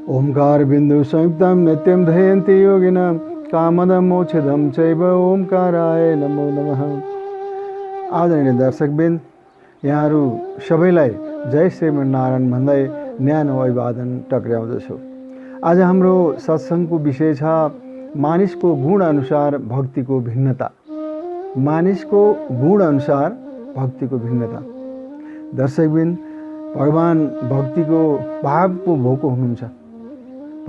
ओंकार बिंदु संयुक्तम नित्यम ध्ययन्ति योगिनः कामदं मोक्षदं चैव ओंकाराय नमो नमः। आदरणीय दर्शकबिन, यहाँहरू सबैलाई जय श्रीमन्नारायण भन्दै न्यानो अभिवादन टक्र्याउँदछु। आज हाम्रो सत्सङ्गको विषय छ मानिसको गुण अनुसार भक्तिको भिन्नता। मानिसको गुण अनुसार भक्तिको भिन्नता। दर्शकबिन, भगवान भक्तिको भावको भोको हुनुहुन्छ।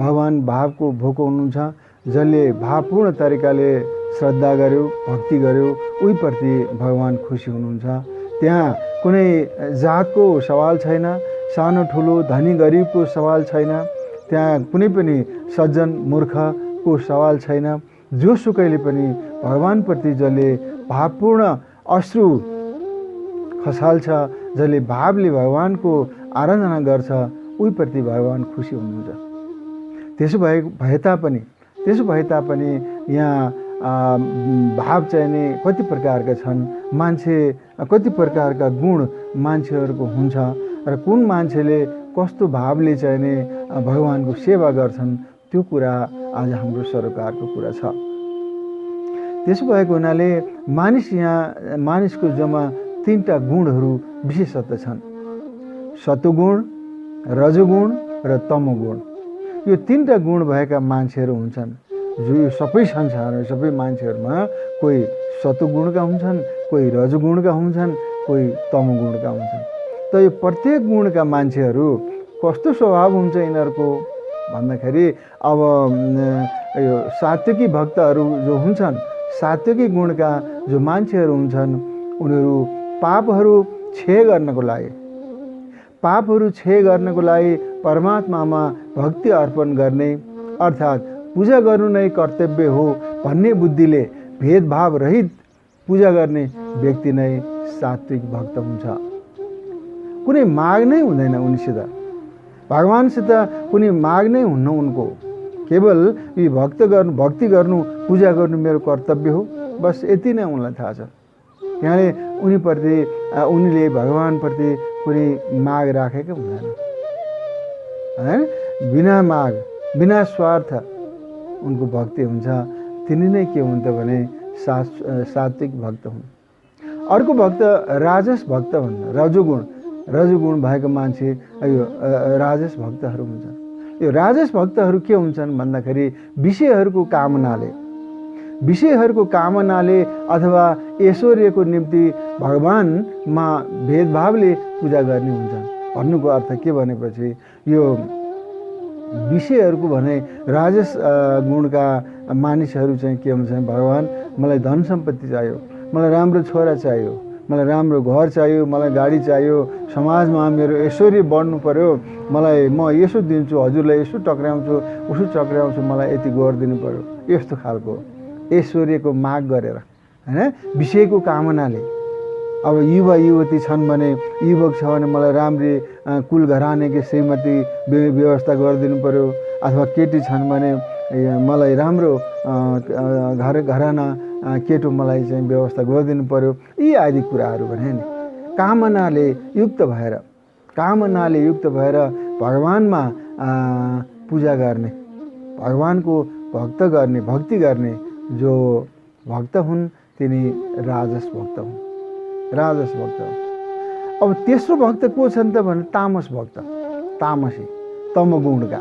भगवान भावको भोको हुनुहुन्छ। जसले भावपूर्ण तरिकाले श्रद्धा गर्यो, भक्ति गर्यो, उहीप्रति भगवान खुसी हुनुहुन्छ। त्यहाँ कुनै जातको सवाल छैन, सानो ठुलो धनी गरिबको सवाल छैन, त्यहाँ कुनै पनि सज्जन मूर्खको सवाल छैन। जोसुकैले पनि भगवानप्रति जसले भावपूर्ण अश्रु खसाल्छ, जसले भावले भगवानको आराधना गर्छ, उहीप्रति भगवान खुसी हुनुहुन्छ। त्यसो भए तापनि यहाँ भाव चाहिने कति प्रकारका छन्। मान्छे कति प्रकारका गुण मान्छेहरूको हुन्छ र कुन मान्छेले कस्तो भावले चाहिने भगवानको सेवा गर्छन्, त्यो कुरा आज हाम्रो सरोकारको कुरा छ। त्यसो भएको हुनाले मानिसको जम्मा तीनटा गुणहरू विशेषता छन्: सत्वगुण, रजोगुण र तमोगुण। यो तीनटा गुण भएका मान्छेहरू हुन्छन्। जो यो सबै संसारमा, सबै मान्छेहरूमा कोही सत्वगुणका हुन्छन्, कोही रजोगुणका हुन्छन्, कोही तमोगुणका हुन्छन्। त यो प्रत्येक गुणका मान्छेहरू कस्तो स्वभाव हुन्छ यिनीहरूको भन्दाखेरि, अब यो सात्विकी भक्तहरू जो हुन्छन्, सात्विकी गुणका जो मान्छेहरू हुन्छन्, उनीहरू पापहरू क्षय गर्नको लागि परमात्मामा भक्ति अर्पण गर्ने, अर्थात् पूजा गर्नु नै कर्तव्य हो भन्ने बुद्धिले भेदभाव रहित पूजा गर्ने व्यक्ति नै सात्विक भक्त हुन्छ। कुनै माग नै हुँदैन उनीसित, भगवानसित कुनै माग नै हुन्न उनको। केवल यो भक्ति गर्नु, पूजा गर्नु मेरो कर्तव्य हो, बस यति नै उनलाई थाहा छ। यहाँले उनीले भगवानप्रति कुनै माग राखेका हुँदैन। बिना माग, बिना स्वार्थ उनको भक्ति हुन्छ। तिनी नै के हुन्छ भने सात्विक भक्त हुन्। अर्को भक्त राजस भक्त हुन्। रजोगुण भएको मान्छे यो राजस भक्तहरू हुन्छन्। यो राजस भक्तहरू के हुन्छन् भन्दाखेरि विषयहरूको कामनाले अथवा ऐश्वर्यको निम्ति भगवानमा भेदभावले पूजा गर्ने हुन्छन्। भन्नुको अर्थ के भनेपछि, यो विषयहरूको भने राजस गुणका मानिसहरू चाहिँ के हुन्छ, भगवान मलाई धन सम्पत्ति चाहियो, मलाई राम्रो छोरा चाहियो, मलाई राम्रो घर चाहियो, मलाई गाडी चाहियो, समाजमा मेरो ऐश्वर्य बढ्नु पर्यो, म यसो दिन्छु, हजुरलाई यसो टक्राउँछु, उसो टक्राउँछु, मलाई यति गरिदिनु पर्यो, यस्तो खालको ऐश्वर्यको माग गरेर, होइन, विषयको कामनाले। अब युवा युवती छन् भने, युवक छ भने मलाई राम्री कुल घरानेकी श्रीमती व्यवस्था गरिदिनु पर्यो, अथवा केटी छन् भने मलाई राम्रो घराना केटो मलाई चाहिँ व्यवस्था गरिदिनु पर्यो। यी आदि कुराहरू भने नि कामनाले युक्त भएर भगवानमा पूजा गर्ने, भगवानको भक्ति गर्ने जो भक्त हुन्, तिनी राजस भक्त हुन्। अब तेस्रो भक्त को छन् त भने तामस भक्त, तमोगुणका।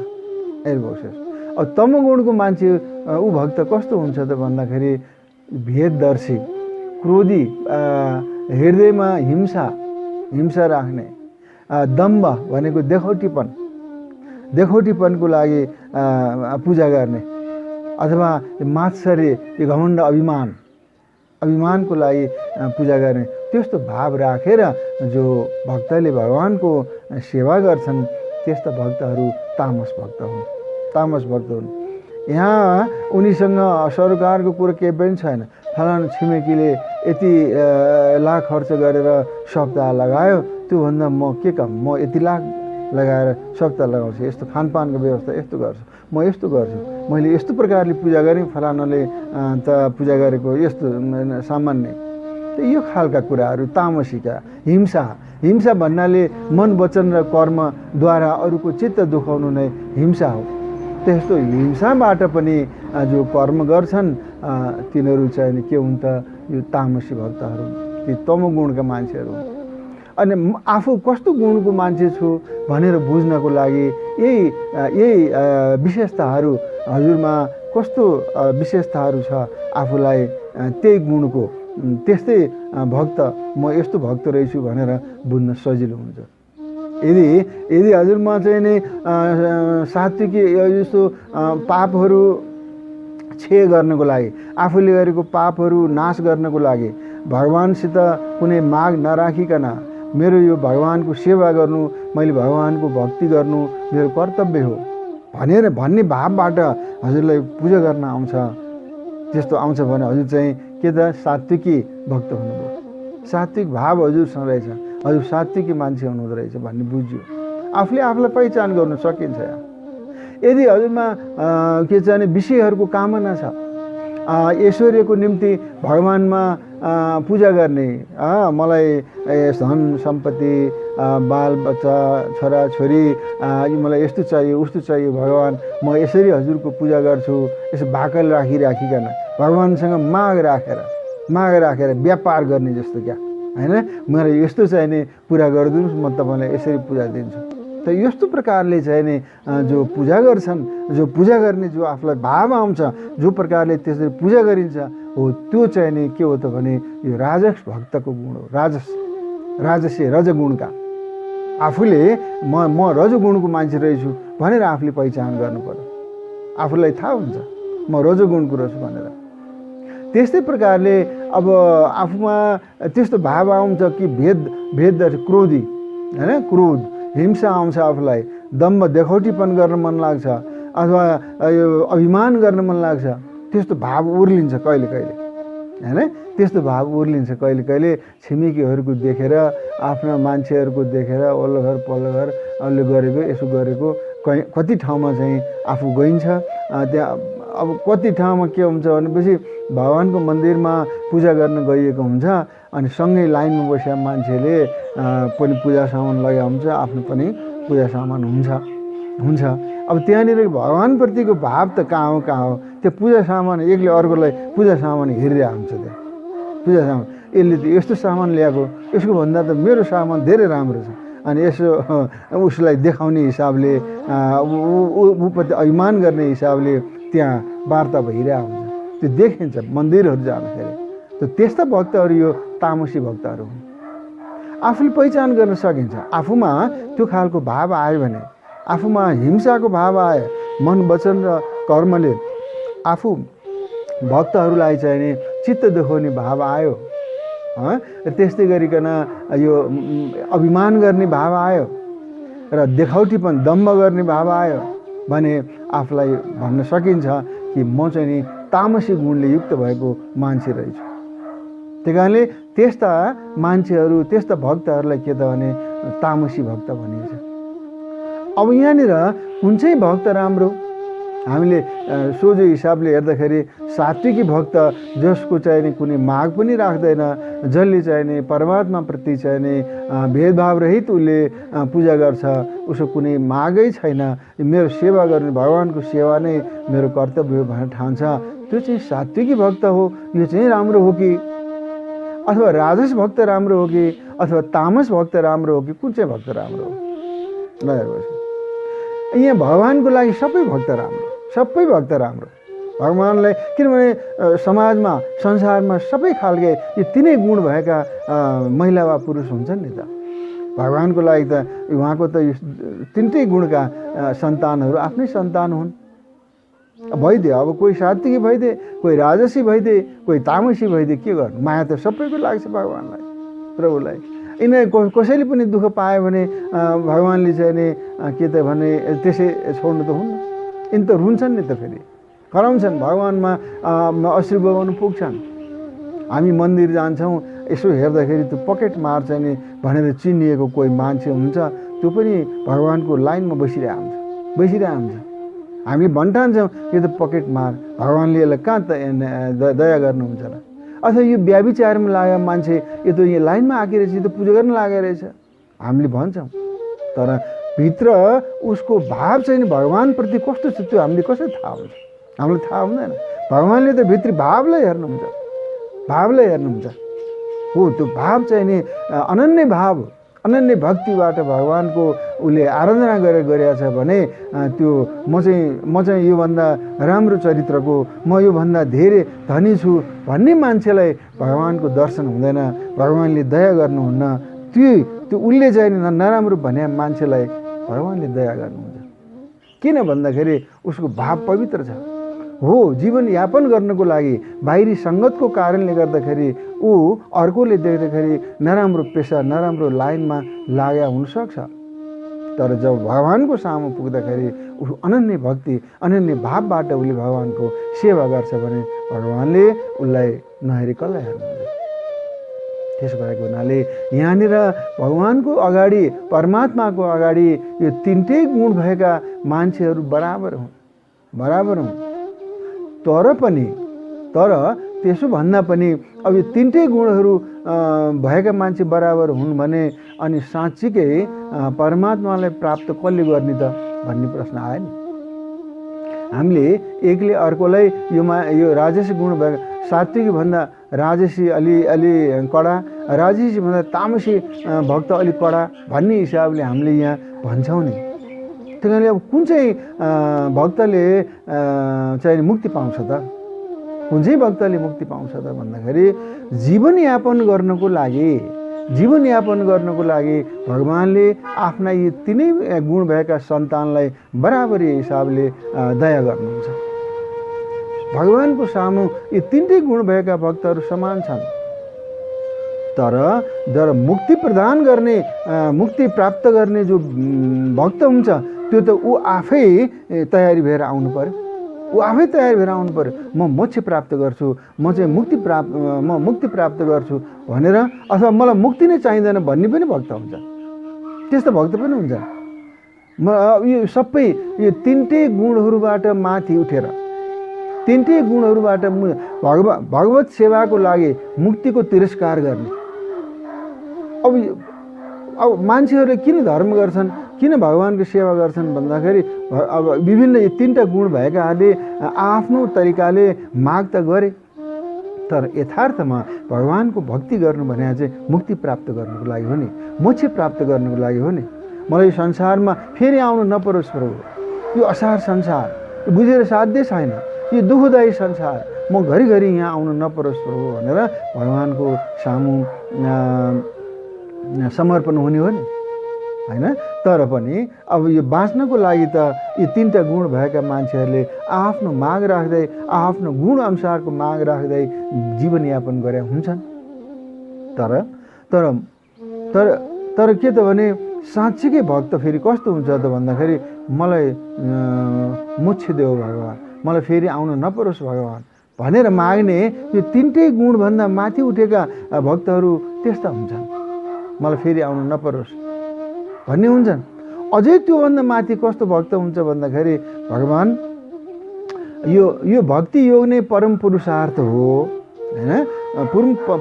अब तमोगुणको मान्छे ऊ भक्त कस्तो हुन्छ त भन्दाखेरि, भेददर्शी, क्रोधी, हृदयमा हिंसा राख्ने, दम्भ भनेको देखौटीपनको लागि पूजा गर्ने, अथवा मात्सर्य, घमण्ड, अभिमानको लागि पूजा गर्ने, त्यस्तो भाव राखेर जो भक्तले भगवानको सेवा गर्छन्, त्यस्ता भक्तहरू तामस भक्त हुन्। यहाँ उनीसँग सरोकारको कुरो केही पनि छैन। फलानु छिमेकीले यति लाख खर्च गरेर सप्ताह लगायो, त्योभन्दा म के काम, म यति लाख लगाएर सप्ताह लगाउँछु, यस्तो खानपानको व्यवस्था यस्तो गर्छु, म यस्तो गर्छु, मैले यस्तो प्रकारले पूजा गरेँ, फलानाले त पूजा गरेको यस्तो सामान्य। यो खालका कुराहरू तामसिका हिंसा भन्नाले मन वचन र कर्मद्वारा अरूको चित्त दुखाउनु नै हिंसा हो। त्यस्तो हिंसाबाट पनि जो कर्म गर्छन् तिनीहरू चाहिँ के हुन् त, यो तामसी भक्तहरू, ती तमोगुणका मान्छेहरू। अनि आफू कस्तो गुणको मान्छे छु भनेर बुझ्नको लागि यही विशेषताहरू हजुरमा कस्तो विशेषताहरू छ आफूलाई त्यही गुणको, त्यस्तै भक्त म यस्तो भक्त रहेछु भनेर बुझ्न सजिलो हुन्छ। यदि हजुरमा चाहिँ नि सात्विकी यस्तो पापहरू क्षय गर्नको लागि, आफूले गरेको पापहरू नाश गर्नको लागि भगवानसित कुनै माग नराखिकन मेरो यो भगवानको सेवा गर्नु, मैले भगवानको भक्ति गर्नु मेरो कर्तव्य हो भन्ने भावबाट हजुरलाई पूजा गर्न आउँछ। त्यस्तो आउँछ भने हजुर चाहिँ के त सात्विकी भक्त हुनुभयो, सात्विक भाव हजुरसँग रहेछ, हजुर सात्विकी मान्छे हुनुहुँदो रहेछ भन्ने बुझ्यो, आफूले आफूलाई पहिचान गर्न सकिन्छ। यदि हजुरमा के छ भने विषयहरूको कामना छ, ऐश्वर्यको निम्ति भगवानमा पूजा गर्ने, मलाई धन सम्पत्ति बाल बच्चा छोरा छोरी मलाई यस्तो चाहियो उस्तो चाहियो भगवान, म यसरी हजुरको पूजा गर्छु, यसो भाकल राखिकन भगवानसँग माग राखेर व्यापार गर्ने जस्तो क्या होइन, मलाई यस्तो चाहिने पुरा गरिदिनुहोस्, म तपाईँलाई यसरी पूजा दिन्छु। त यस्तो प्रकारले चाहिँ नि जो पूजा गर्छन्, जो पूजा गर्ने जो आफूलाई भाव आउँछ, जो प्रकारले त्यसरी पूजा गरिन्छ हो, त्यो चाहिँ नि के हो त भने यो राजस भक्तको गुण हो। रजगुणका आफूले म रजगुणको मान्छे रहेछु भनेर आफूले पहिचान गर्नु पर्यो, आफूलाई थाहा हुन्छ म रजगुणको रहेछु भनेर। त्यस्तै प्रकारले अब आफूमा त्यस्तो भाव आउँछ कि भेद क्रोधी होइन, क्रोध हिंसा आउँछ, आफूलाई दम्भ देखाउटीपन गर्न मन लाग्छ अथवा यो अभिमान गर्न मन लाग्छ, त्यस्तो भाव उर्लिन्छ कहिले होइन, त्यस्तो भाव उर्लिन्छ कहिले छिमेकीहरूको देखेर, आफ्ना मान्छेहरूको देखेर, वल्लो घर पल्लो घर अरूले गरेको यसो गरेको कति ठाउँमा चाहिँ आफू गइन्छ। त्यहाँ अब कति ठाउँमा के हुन्छ भनेपछि भगवानको मन्दिरमा पूजा गर्न गइएको हुन्छ, अनि सँगै लाइनमा बसेका मान्छेले पनि पूजा सामान लगाएको हुन्छ, आफ्नो पनि पूजा सामान हुन्छ। अब त्यहाँनिर भगवानप्रतिको भाव त कहाँ हो, त्यो पूजा सामान एकले अर्कोलाई पूजा सामान हेरिरहेको हुन्छ। त्यहाँ पूजा सामान यसले त यस्तो सामान ल्याएको, यसको भन्दा त मेरो सामान धेरै राम्रो छ, अनि यसो उसलाई देखाउने हिसाबले ऊप्रति अभिमान गर्ने हिसाबले त्यहाँ वार्ता भइरहेको हुन्छ, त्यो देखिन्छ मन्दिरहरू जाँदाखेरि। त त्यस्ता भक्तहरू यो तामसी भक्तहरू हुन्। आफूले पहिचान गर्न सकिन्छ, आफूमा त्यो खालको भाव आयो भने, आफूमा हिंसाको भाव आयो, मन वचन र कर्मले आफू भक्तहरूलाई चाहिँ नि चित्त दुखाउने भाव आयो, त्यस्तै गरिकन यो अभिमान गर्ने भाव आयो र देखाउटीपन दम्भ गर्ने भाव आयो भने आफूलाई भन्न सकिन्छ कि म चाहिँ नि तामसी गुणले युक्त भएको मान्छे रहेछु। त्यही कारणले त्यस्ता मान्छेहरू, त्यस्ता भक्तहरूलाई के त भने तामसी भक्त भनिन्छ। अब यहाँनिर कुन चाहिँ भक्त राम्रो, हामीले सोझो हिसाबले हेर्दाखेरि सात्विकी भक्त जसको चाहिँ नि कुनै माग पनि राख्दैन, जसले चाहिँ नि परमात्माप्रति चाहिँ नि भेदभाव रहित उसले पूजा गर्छ, उसको कुनै मागै छैन, मेरो सेवा गर्ने भगवानको सेवा नै मेरो कर्तव्य हो भनेर ठान्छ, त्यो चाहिँ सात्विकी भक्त हो। यो चाहिँ राम्रो हो कि अथवा राजस भक्त राम्रो हो कि अथवा तामस भक्त राम्रो हो कि कुन चाहिँ भक्त राम्रो हो? ल हेर्नुहोस्, यहाँ भगवानको लागि सबै भक्त राम्रो, भगवानलाई, किनभने समाजमा संसारमा सबै खालके यो तिनै गुण भएका महिला वा पुरुष हुन्छन् नि त। भगवानको लागि त उहाँको त तिनटै गुणका सन्तानहरू आफ्नै सन्तान हुन्, भइदियो। अब कोही सात्विकी भइदिए, कोही राजसी भइदिए, कोही तामसी भइदिए, के गर्नु, माया त सबैको लाग्छ भगवानलाई, प्रभुलाई। यिनीहरू कसैले पनि दुःख पायो भने भगवानले चाहिँ नि के त भने त्यसै छोड्नु त हुन्न, यिनी त रुन्छन् नि त, फेरि कराउँछन्, भगवानमा अश्रु बगाउनु पुग्छन्। हामी मन्दिर जान्छौँ, यसो हेर्दाखेरि त्यो पकेट मार चाहिँ नि भनेर चिनिएको कोही मान्छे हुन्छ, त्यो पनि भगवानको लाइनमा बसिरहेको हुन्छ। हामीले भन्ठान्छौँ यो त पकेट मार, भगवानले यसलाई कहाँ त दया गर्नुहुन्छ र? अथवा यो व्याभिचारमा लागेको मान्छे यो त यो लाइनमा आकिरहेछ, यो त पूजा गर्न लागेको रहेछ हामीले भन्छौँ। तर भित्र उसको भाव चाहिँ भगवान्प्रति कस्तो छ त्यो हामीले कसरी थाहा हुन्छ? हामीलाई थाहा हुँदैन। भगवान्ले त भित्री भावलाई हेर्नुहुन्छ, भावलाई हेर्नुहुन्छ। हो त्यो भाव चाहिँ नि अनन्य भाव, अनन्य भक्तिबाट भगवान्को उसले आराधना गरेर गरिरहेको छ भने त्यो म चाहिँ योभन्दा राम्रो चरित्रको, म योभन्दा धेरै धनी छु भन्ने मान्छेलाई भगवान्को दर्शन हुँदैन, भगवान्ले दया गर्नुहुन्न। त्यो उसले चाहिँ नराम्रो भने मान्छेलाई भगवान्ले दया गर्नुहुन्छ। किन भन्दाखेरि उसको भाव पवित्र छ। हो जीवनयापन गर्नको लागि बाहिरी सङ्गतको कारणले गर्दाखेरि ऊ अर्कोले देख्दाखेरि नराम्रो पेसा, नराम्रो लाइनमा लाग्या हुनसक्छ। तर जब भगवान्को सामु पुग्दाखेरि ऊ अनन्य भक्ति, अनन्य भावबाट उसले भगवान्को सेवा गर्छ भने भगवान्ले उसलाई नहेरी कसलाई हेर्नुहुन्छ। त्यसो भएको हुनाले यहाँनिर भगवान्को अगाडि, परमात्माको अगाडि यो तिनटै गुण भएका मान्छेहरू बराबर हुन्, बराबर हुन्। तर त्यसो भन्दा पनि अब यो तिनटै गुणहरू भएका मान्छे बराबर हुन् भने अनि साँच्चीकै परमात्मालाई प्राप्त कसले गर्ने त भन्ने प्रश्न आयो नि। हामीले एकले अर्कोलाई यो राजसी गुण भएका, सात्विकी भन्दा राजसी अलि कडा, राजसी भन्दा तामसी भक्त अलिक कडा भन्ने हिसाबले हामीले यहाँ भन्छौँ नि। त्यही कारणले अब कुन चाहिँ भक्तले चाहिँ मुक्ति पाउँछ त? कुन चाहिँ भक्तले मुक्ति पाउँछ त भन्दाखेरि जीवनयापन गर्नको लागि भगवान्ले आफ्ना यी तिनै गुण भएका सन्तानलाई बराबरी हिसाबले दया गर्नुहुन्छ। भगवान्को सामु यी तिनटै गुण भएका भक्तहरू समान छन्। तर मुक्ति प्रदान गर्ने, मुक्ति प्राप्त गर्ने जो भक्त हुन्छ त्यो त ऊ आफै तयारी भएर आउनु पर्यो। ऊ आफै तयारी भएर आउनु पर्यो। म मोक्ष प्राप्त गर्छु, म चाहिँ मुक्ति प्राप्त गर्छु भनेर, अथवा मलाई मुक्ति नै चाहिँदैन भन्ने पनि भक्त हुन्छ। त्यस्तो भक्त पनि हुन्छ। यो सबै यो तिनटै गुणहरूबाट माथि उठेर, तिनटै गुणहरूबाट भगवत सेवाको लागि मुक्तिको तिरस्कार गर्ने। अब मान्छेहरूले किन धर्म गर्छन्, किन भगवान्को सेवा गर्छन् भन्दाखेरि अब विभिन्न यो तिनवटा गुण भएकाहरूले आफ्नो तरिकाले माग त गरे, तर यथार्थमा भगवान्को भक्ति गर्नु भने चाहिँ मुक्ति प्राप्त गर्नुको लागि हो नि, मोक्ष प्राप्त गर्नुको लागि हो नि। मलाई संसारमा फेरि आउनु नपरोस् प्रभु, यो असार संसार बुझेर साध्य छैन, यो दुःखदायी संसार, म घरिघरि यहाँ आउनु नपरोस् प्रभु भनेर भगवान्को सामु समर्पण हुने हो नि, होइन? तर पनि अब यो बाँच्नको लागि त यी तिनवटा गुण भएका मान्छेहरूले आफ्नो माग राख्दै, आफ्नो गुण अनुसारको माग राख्दै जीवनयापन गरे हुन्छन्। तर के त भने साँच्चीकै भक्त फेरि कस्तो हुन्छ त भन्दाखेरि मलाई मोक्ष देऊ भगवान्, मलाई फेरि आउनु नपरोस् भगवान् भनेर माग्ने यो तिनटै गुणभन्दा माथि उठेका भक्तहरू त्यस्ता हुन्छन्। मलाई फेरि आउनु नपरोस् भन्ने हुन्छन्। अझै त्योभन्दा माथि कस्तो भक्त हुन्छ भन्दाखेरि भगवान् यो भक्ति योग नै परम पुरुषार्थ हो, होइन?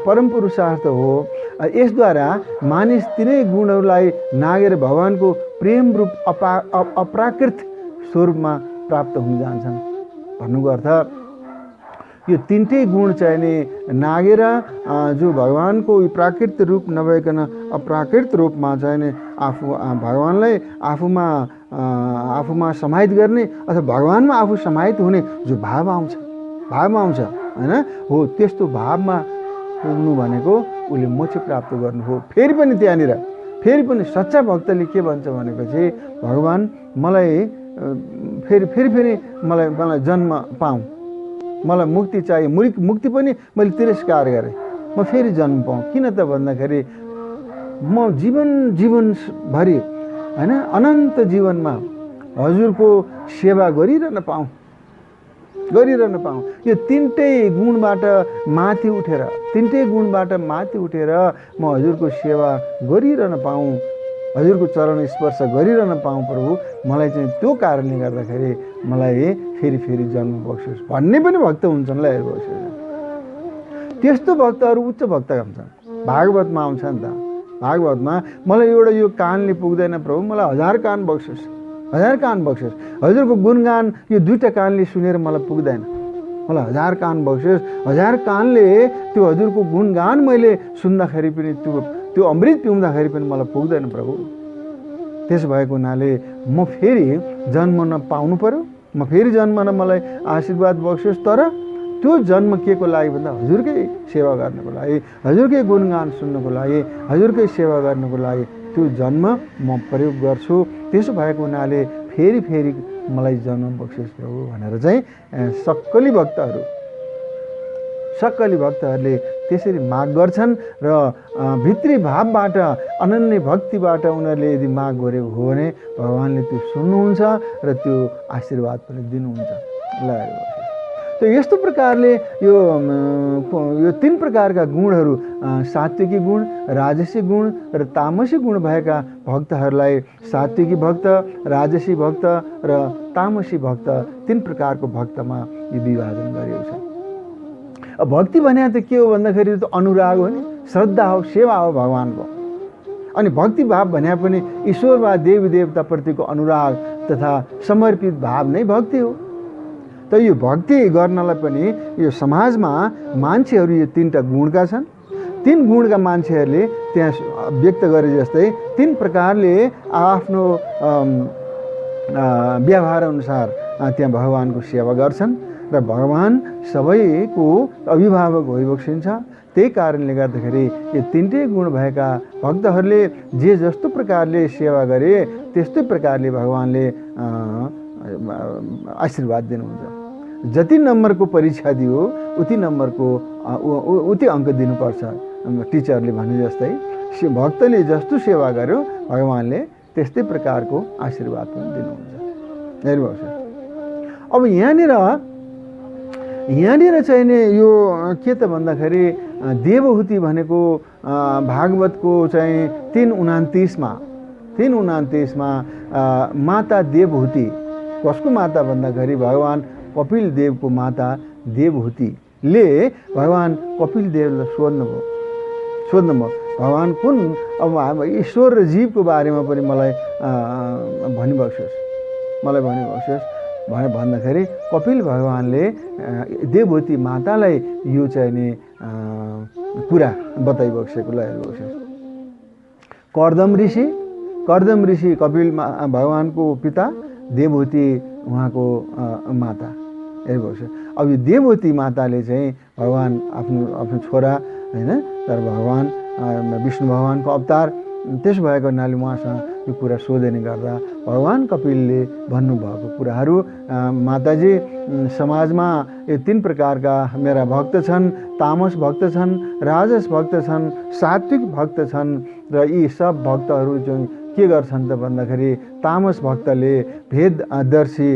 परम पुरुषार्थ हो। यसद्वारा मानिस तिनै गुणहरूलाई नागेर भगवान्को प्रेम रूप अप्राकृत स्वरूपमा प्राप्त हुन जान्छन्। भन्नुको अर्थ यो तिनटै गुण चाहिँ नि नागेर जो भगवान्को प्राकृत रूप नभइकन अप्राकृत रूपमा चाहिँ नि भगवान्लाई आफूमा समाहित गर्ने अथवा भगवान्मा आफू समाहित हुने जो भाव आउँछ, होइन? हो त्यस्तो भावमा पुग्नु भनेको उसले मोक्ष प्राप्त गर्नु हो। फेरि पनि सच्चा भक्तले के भन्छ भनेपछि भगवान् मलाई फेरि मलाई जन्म पाऊँ, मलाई मुक्ति चाहियो, मुक्ति पनि मैले तिरस्कार गरेँ, म फेरि जन्म पाऊँ। किन त भन्दाखेरि म जीवनभरि, होइन, अनन्त जीवनमा हजुरको सेवा गरिरहन पाऊँ। यो तिनटै गुणबाट माथि उठेर म हजुरको सेवा गरिरहन पाऊँ, हजुरको चरण स्पर्श गरिरहन पाऊँ प्रभु, मलाई चाहिँ त्यो कारणले गर्दाखेरि मलाई फेरि जन्म बक्सोस् भन्ने पनि भक्त हुन्छन् ल। हेर्नुहोस्, त्यस्तो भक्तहरू उच्च भक्त हुन्छन्। भागवतमा आउँछ नि त, भागवतमा मलाई एउटा यो कानले पुग्दैन प्रभु, मलाई 1000 कान बक्सोस्, 1000 कान बक्सोस्, हजुरको गुणगान यो 2टा कानले सुनेर मलाई पुग्दैन, मलाई 1000 कान बक्सोस्, 1000 कानले त्यो हजुरको गुणगान मैले सुन्दाखेरि पनि त्यो अमृत पिउँदाखेरि पनि मलाई पुग्दैन प्रभु। त्यसो भएको हुनाले म फेरि जन्म नपाउनु पर्यो, म फेरि जन्मन मलाई आशीर्वाद बक्सोस्। तर त्यो जन्म के को लागि भन्दा हजुरकै सेवा गर्नको लागि, हजुरकै गुणगान सुन्नको लागि, हजुरकै सेवा गर्नको लागि त्यो जन्म म प्रयोग गर्छु। त्यसो भएको हुनाले फेरि फेरि मलाई जन्म बक्सोस् प्रभु भनेर चाहिँ सक्कली भक्तहरूले त्यसरी माग गर्छन्। र भित्री भावबाट अनन्य भक्तिबाट उनीहरूले यदि माग गरेको हो भने भगवान्ले त्यो सुन्नुहुन्छ र त्यो आशीर्वाद पनि दिनुहुन्छ। त यस्तो प्रकारले यो 3 प्रकारका गुणहरू सात्विकी गुण, राजसी गुण र तामसी गुण भएका भक्तहरूलाई सात्विकी भक्त, राजसी भक्त र तामसी भक्त 3 प्रकारको भक्तमा यो विभाजन गरिएको छ। भक्ति भने त के हो भन्दाखेरि त अनुराग हो नि, श्रद्धा हो, सेवा हो भगवानको। अनि भक्ति भाव भने पनि ईश्वर वा देवी देवताप्रतिको अनुराग तथा समर्पित भाव नै भक्ति हो। त यो भक्ति गर्नलाई पनि यो समाजमा मान्छेहरू यो 3टा गुणका छन्। 3 गुणका मान्छेहरूले त्यहाँ व्यक्त गरे जस्तै 3 प्रकारले आफ्नो व्यवहार अनुसार त्यहाँ भगवानको सेवा गर्छन् र भगवान सबैको अभिभावक भइबक्सिन्छ। त्यही कारणले गर्दाखेरि यो 3टै गुण भएका भक्तहरूले जे जस्तो प्रकारले सेवा गरे त्यस्तै प्रकारले भगवानले आशीर्वाद दिनुहुन्छ। जति नम्बरको परीक्षा दियो उति नम्बरको उति अङ्क दिनुपर्छ। टिचरले भने जस्तै भक्तले जस्तो सेवा गर्यो भगवानले त्यस्तै प्रकारको आशीर्वाद पनि दिनुहुन्छ। हेर्नुहोस्, अब यहाँनिर चाहिँ नि यो के त भन्दाखेरि देवहूति भनेको भागवतको चाहिँ 3:29 मा माता देवहूति, कसको माता भन्दाखेरि भगवान कपिल देवको माता देवहूतिले भगवान कपिल देवलाई सोध्नुभयो भगवान कुन, अब ईश्वर र जीवको बारेमा पनि मलाई भनिबक्सोस् भनेर भन्दाखेरि कपिल भगवानले देवहूति मातालाई यो चाहिँ नि कुरा बताइबक्सेको ल। हेर्नुहोस्, कर्दम ऋषि कपिल भगवानको पिता, देवहूति उहाँको माता। हेर्नुहोस्, अब यो देवहूति माताले चाहिँ भगवान आफ्नो छोरा होइन, तर भगवान विष्णु भगवानको अवतार, त्यसो भएको हुनाले उहाँसँग यो कुरा सोधेने गर्दा भगवान कपिलले भन्नुभएको कुराहरू, माताजी समाजमा यो 3 प्रकारका मेरा भक्त छन्, तामस भक्त छन्, राजस भक्त छन्, सात्विक भक्त छन्। र यी सब भक्तहरू चाहिँ के गर्छन् त भन्दाखेरि तामस भक्तले भेददर्शी,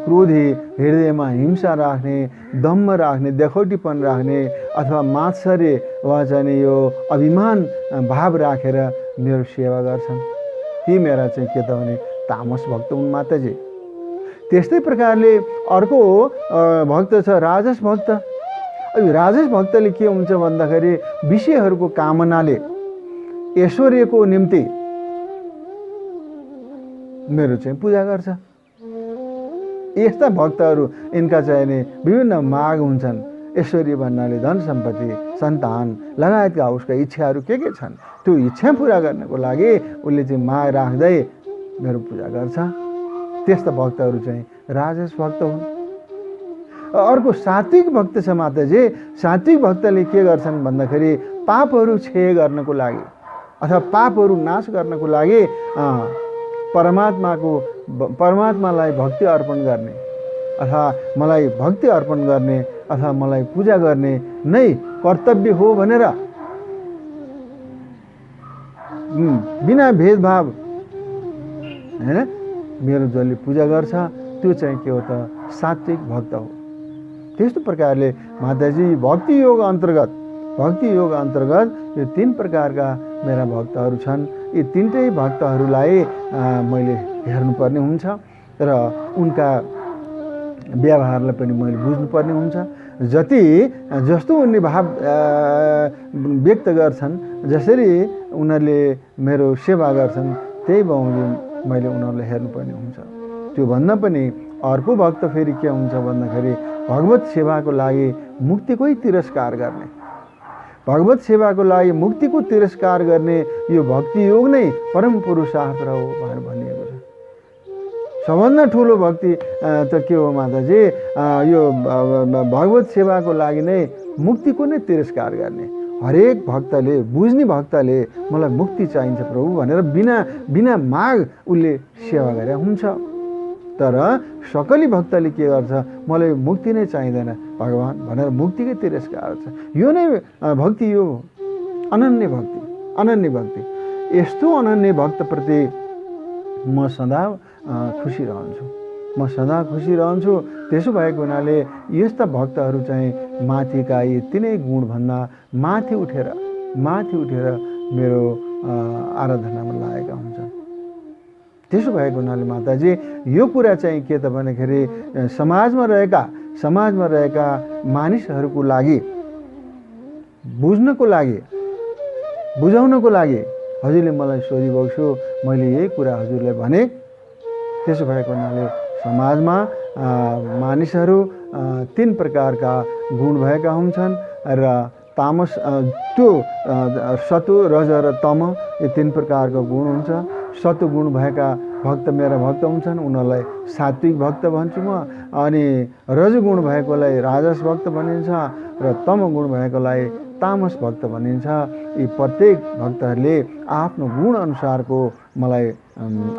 क्रोधी, हृदयमा हिंसा राख्ने, दम्भ राख्ने, देखौटीपन राख्ने अथवा मात्सर्य वा चाहिँ यो अभिमान भाव राखेर मेरो सेवा गर्छन्। ती मेरा चाहिँ के त भने तामस भक्त हुन् माताजी। त्यस्तै प्रकारले अर्को भक्त छ राजस भक्त। अब राजस भक्तले के हुन्छ भन्दाखेरि विषयहरूको कामनाले ऐश्वर्यको निम्ति मेरो चाहिँ पूजा गर्छ। यस्ता भक्तहरू यिनका चाहिँ नि विभिन्न माग हुन्छन्। ऐश्वर्य भन्नाले धन सम्पत्ति, सन्तान लगायतका उसका इच्छाहरू के छन्, त्यो इच्छा पुरा गर्नको लागि उसले चाहिँ माग राख्दै मेरो पूजा गर्छ। त्यस्ता भक्तहरू चाहिँ राजस भक्त हुन्। अर्को सात्विक भक्त छ माताजी। सात्विक भक्तले के गर्छन् भन्दाखेरि पापहरू क्षय गर्नको लागि अथवा पापहरू नाश गर्नको लागि परमात्मालाई भक्ति अर्पण गर्ने अथवा मलाई भक्ति अर्पण गर्ने अथवा मलाई पूजा गर्ने नै कर्तव्य हो भनेर बिना भेदभाव हैन मेरो जसले पूजा गर्छ त्यो चाहिँ के हो त सात्विक भक्त हो। त्यस्तो प्रकारले माताजी भक्ति योग अन्तर्गत यो 3 प्रकारका मेरा भक्तहरू छन्। यी 3टै भक्तहरूलाई मैले हेर्नुपर्ने हुन्छ र उनका व्यवहारलाई पनि मैले बुझ्नुपर्ने हुन्छ जति जस्तो उनले भाव व्यक्त गर्छन्, जसरी उनीहरूले मेरो सेवा गर्छन्, त्यही बमोजिम मैले उनीहरूलाई हेर्नुपर्ने हुन्छ। त्योभन्दा पनि अर्को भक्त फेरि के हुन्छ भन्दाखेरि भगवत सेवाको लागि मुक्तिकै तिरस्कार गर्ने, भगवत सेवाको लागि मुक्तिको तिरस्कार गर्ने यो भक्ति योग नै परम पुरुषार्थ हो भनेर भनिएको छ। सबभन्दा ठुलो भक्ति त के हो माताजी, यो भगवत सेवाको लागि नै मुक्तिको नै तिरस्कार गर्ने। हरेक भक्तले, बुझ्ने भक्तले मलाई मुक्ति चाहिन्छ प्रभु भनेर बिना माग उसले सेवा गरे हुन्छ। तर सकली भक्तले के गर्छ, मलाई मुक्ति नै चाहिँदैन भगवान् भनेर मुक्तिकै तिरस्कार छ। यो नै भक्ति यो अनन्य भक्ति, अनन्य भक्ति। यस्तो अनन्य भक्तप्रति म सदा खुसी रहन्छु, म सदा खुसी रहन्छु। त्यसो भएको हुनाले यस्ता भक्तहरू चाहिँ माथिका यी तिनै गुणभन्दा माथि उठेर मेरो आराधनामा लागेका हुन्छन्। त्यसो भएको हुनाले माताजी यो कुरा चाहिँ के त भन्दाखेरि समाजमा रहेका मानिसहरूको लागि बुझ्नको लागि, बुझाउनको लागि हजुरले मलाई सोधिरहेको छु, मैले यही कुरा हजुरलाई भने। त्यसो भएको हुनाले समाजमा मानिसहरू तीन प्रकारका गुण भएका हुन्छन् र तामस त्यो सत्व, रज र तम यो तीन प्रकारको गुण हुन्छ। सत्व गुण भएका भक्त मेरा भक्त हुन्छन्, उनीहरूलाई सात्विक भक्त भन्छु म। अनि रजगुण भएकोलाई राजस भक्त भनिन्छ र तम गुण भएकोलाई तामस भक्त भनिन्छ। यी प्रत्येक भक्तहरूले आफ्नो गुण अनुसारको मलाई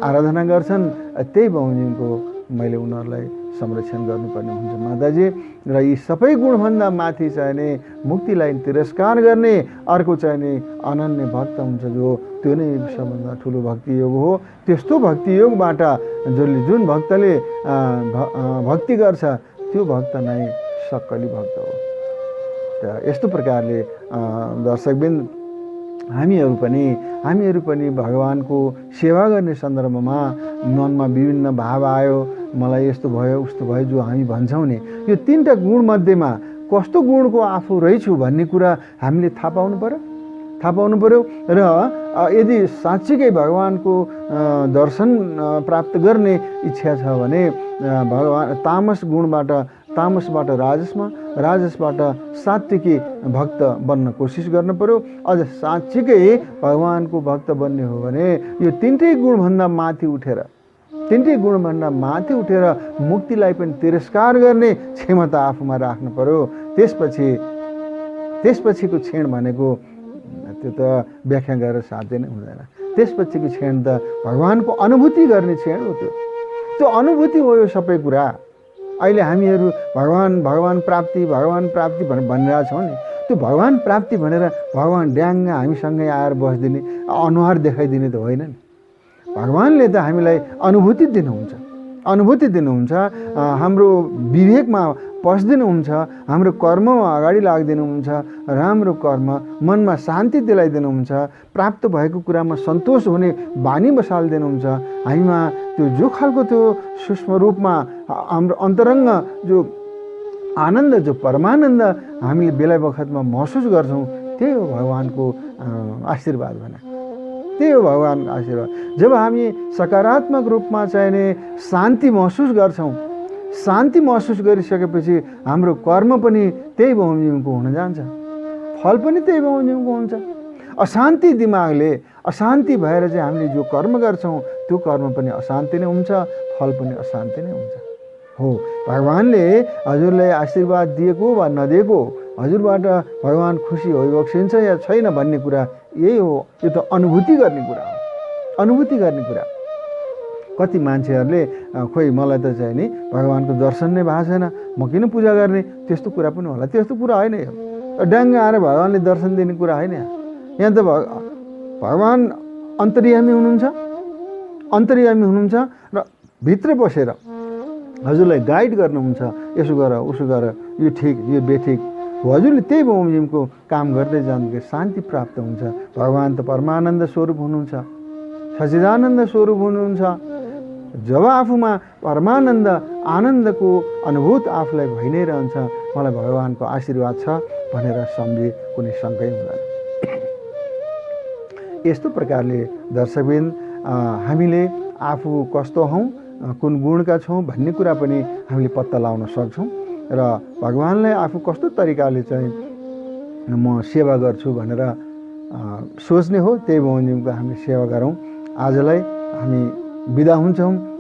आराधना गर्छन्, त्यही बमोजिमको मैले उनीहरूलाई संरक्षण गर्नुपर्ने हुन्छ माताजी। र यी सबै गुणभन्दा माथि चाहिने मुक्तिलाई तिरस्कार गर्ने अर्को चाहिने अनन्य भक्त हुन्छ, जो त्यो नै सबभन्दा ठुलो भक्ति योग हो। त्यस्तो भक्ति योगबाट जुन भक्तले भक्ति गर्छ त्यो भक्त नै सक्कली भक्त हो। त यस्तो प्रकारले दर्शकबिन हामीहरू पनि भगवानको सेवा गर्ने सन्दर्भमा मनमा विभिन्न भाव आयो, मलाई यस्तो भयो उस्तो भयो जो हामी भन्छौँ नि, यो तीनटा गुण मध्येमा कस्तो गुणको आफू रहेछु भन्ने कुरा हामीले थाहा पाउनु पर्यो। र यदि साँच्चीकै भगवानको दर्शन प्राप्त गर्ने इच्छा छ भने भगवान तामसबाट राजसबाट सात्विकी भक्त बन्न कोसिस गर्नु पर्यो। अझ साँच्चीकै भगवानको भक्त बन्ने हो भने यो तीनटै गुणभन्दा माथि उठेर मुक्तिलाई पनि तिरस्कार गर्ने क्षमता आफूमा राख्नु पर्यो। त्यसपछिको क्षण भनेको त्यो त व्याख्या गरेर साध्य नै हुँदैन। त्यसपछिको क्षण त भगवानको अनुभूति गर्ने क्षण हो। त्यो अनुभूति हो यो सबै कुरा। अहिले हामीहरू भगवान प्राप्ति भनेर भनिरहेछौँ नि, त्यो भगवान प्राप्ति भनेर भगवान ड्याङ्ग हामीसँगै आएर बसिदिने, अनुहार देखाइदिने त होइन नि। भगवानले त हामीलाई अनुभूति दिनुहुन्छ, हाम्रो विवेकमा पस्दिनुहुन्छ, हाम्रो कर्ममा अगाडि लाग्दिनुहुन्छ, राम्रो कर्म मनमा शान्ति दिलाइदिनुहुन्छ, प्राप्त भएको कुरामा सन्तोष हुने बानी बसालिदिनुहुन्छ। हामीमा त्यो जो खालको त्यो सूक्ष्म रूपमा हाम्रो अन्तरङ्ग जो आनन्द, जो परमानन्द हामीले बेला बखतमा महसुस गर्छौँ, त्यही हो भगवानको आशीर्वाद भने, त्यही हो भगवानको आशीर्वाद। जब हामी सकारात्मक रूपमा चाहिने शान्ति महसुस गर्छौँ, शान्ति महसुस गरिसकेपछि हाम्रो कर्म पनि त्यही बमोजिमको हुन जान्छ, फल पनि त्यही बमोजिमको हुन्छ। अशान्ति दिमागले, अशान्ति भएर चाहिँ हामीले जो कर्म गर्छौँ त्यो कर्म पनि अशान्ति नै हुन्छ, फल पनि अशान्ति नै हुन्छ। हो, भगवानले हजुरलाई आशीर्वाद दिएको वा नदिएको, हजुरबाट भगवान खुसी होइबक्सिन्छ या छैन भन्ने कुरा यही हो। यो त अनुभूति गर्ने कुरा। कति मान्छेहरूले खोइ मलाई त चाहिँ नि भगवानको दर्शन नै भएको छैन, म किन पूजा गर्ने, त्यस्तो कुरा पनि होला। त्यस्तो कुरा होइन, यो ड्याङ्ग आएर भगवानले दर्शन दिने कुरा होइन। यहाँ त भगवान अन्तर्यामी हुनुहुन्छ र भित्र बसेर हजुरलाई गाइड गर्नुहुन्छ, यसो गर उसो गर, यो ठिक यो बेठिक। हजुरले त्यही बमोजिमको काम गर्दै जाँदा शान्ति प्राप्त हुन्छ। भगवान त परमानन्द स्वरूप हुनुहुन्छ, सच्चिदानन्द स्वरूप हुनुहुन्छ। जब आफूमा परमानन्द आनन्दको अनुभूत आफूलाई भइ नै रहन्छ, मलाई भगवानको आशीर्वाद छ भनेर सम्झे कुनै शङ्कै हुँदैन। यस्तो प्रकारले दर्शकबिन हामीले आफू कस्तो हौँ, कुन गुणका छौँ भन्ने कुरा पनि हामीले पत्ता लगाउन सक्छौँ र भगवानलाई आफू कस्तो तरिकाले चाहिँ म सेवा गर्छु भनेर सोच्ने हो। त्यही बमोजिमको हामी सेवा गरौँ। आजलाई हामी बिदा हुन्छौँ।